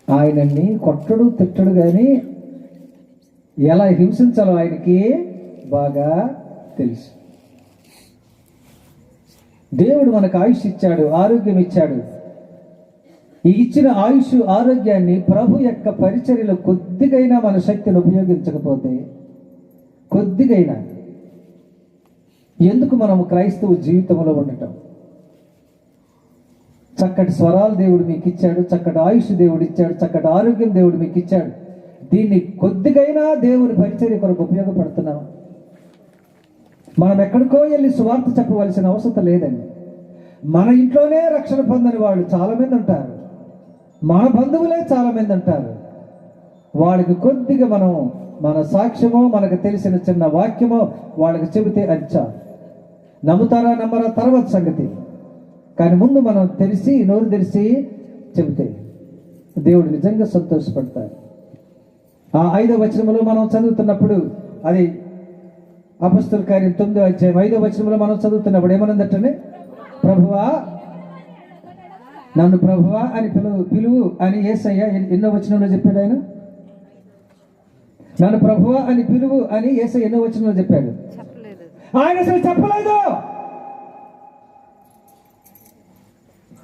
ఆయనని కొట్టడు తిట్టడు, కానీ ఎలా హింసించాలో ఆయనకి బాగా తెలుసు. దేవుడు మనకు ఆయుష్ ఇచ్చాడు, ఆరోగ్యం ఇచ్చాడు. ఈ ఇచ్చిన ఆయుష్ ఆరోగ్యాన్ని ప్రభు యొక్క పరిచర్యలో కొద్దిగైనా మన శక్తిని ఉపయోగించకపోతే, కొద్దిగైనా ఎందుకు మనము క్రైస్తవ జీవితంలో ఉండటం? చక్కటి స్వరాలు దేవుడు మీకు ఇచ్చాడు, చక్కటి ఆయుష్ దేవుడు ఇచ్చాడు, చక్కటి ఆరోగ్యం దేవుడు మీకు ఇచ్చాడు. దీన్ని కొద్దిగైనా దేవుని పరిచర్య కొరకు ఉపయోగపడుతున్నాం. మనం ఎక్కడికో వెళ్ళి సువార్త చెప్పవలసిన అవసరం లేదండి. మన ఇంట్లోనే రక్షణ పొందని వాళ్ళు చాలామంది ఉంటారు, మన బంధువులే చాలామంది ఉంటారు. వాళ్ళకి కొద్దిగా మనం మన సాక్ష్యమో, మనకు తెలిసిన చిన్న వాక్యమో వాళ్ళకి చెబితే అది చాలు. నమ్ముతారా నమ్మరా తర్వాత సంగతి, కానీ ముందు మనం నోరు తెరిచి చెబితే దేవుడు నిజంగా సంతోషపడతారు. ఆ 5వ వచనంలో మనం చదువుతున్నప్పుడు, అది అపొస్తలుల కార్యం 9వ అధ్యాయం 5వ వచనంలో మనం చదువుతున్నప్పుడు ఏమనుందంటే, ప్రభువా నన్ను ప్రభువా అని పిలువు అని యేసయ్య ఎన్నో వచనంలో చెప్పాడు. ఆయన నన్ను ప్రభువా అని పిలువు అని యేసయ్య ఎన్నో వచనంలో చెప్పాడు. ఆయన అసలు చెప్పలేదు.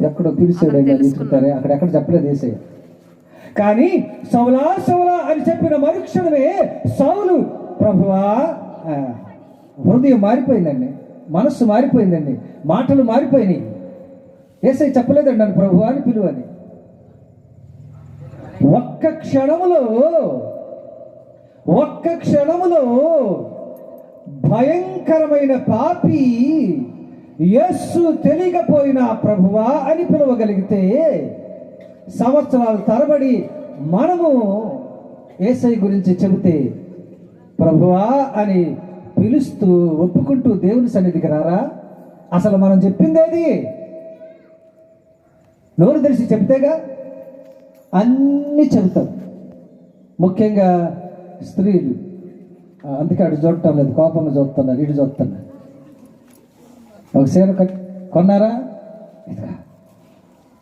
ఎక్కడో పిలిచాడు తీసుకుంటారే, అక్కడెక్కడ చెప్పలేదు యేసయ్య. కానీ సౌలా సౌలా అని చెప్పిన మరుక్షణమే సౌలు ప్రభువా, హృదయం మారిపోయిందండి, మనస్సు మారిపోయిందండి, మాటలు మారిపోయినాయి. యేసయ్య చెప్పలేదండి నన్ను ప్రభువా అని పిలువు అని. ఒక్క క్షణములో భయంకరమైన పాపి యేసు తెలియకపోయినా ప్రభువా అని పిలవగలిగితే, సంవత్సరాల తరబడి మనము యేసయ్య గురించి చెబితే ప్రభువా అని పిలుస్తూ ఒప్పుకుంటూ దేవుని సన్నిధికి రారా? అసలు మనం చెప్పిందేది? నోరు తెలిసి చెప్తేగా అన్నీ చెబుతాం. ముఖ్యంగా స్త్రీలు, అందుకే అటు చూడటం లేదు, కోపంగా చూస్తున్నారు, ఇటు చూస్తున్నారు. ఒక చీర కొన్నారా?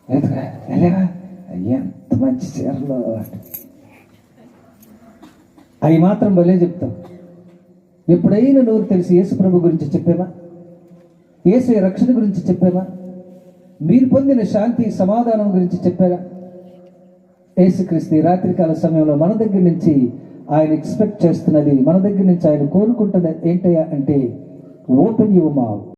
వెళ్ళావా? ఎంత మంచి చీరలో అవి మాత్రం భలే చెప్తాం. ఎప్పుడైనా నోరు తెలిసి యేసు ప్రభు గురించి చెప్పామా? యేసు రక్షణ గురించి చెప్పామా? మీరు పొందిన శాంతి సమాధానం గురించి చెప్పారా? యేసుక్రీస్తు రాత్రికాల సమయంలో మన దగ్గర నుంచి ఆయన ఎక్స్పెక్ట్ చేస్తున్నది, మన దగ్గర నుంచి ఆయన కోరుకుంటున్నది ఏంటయ్యా అంటే, ఓపెన్ యువర్ మౌత్.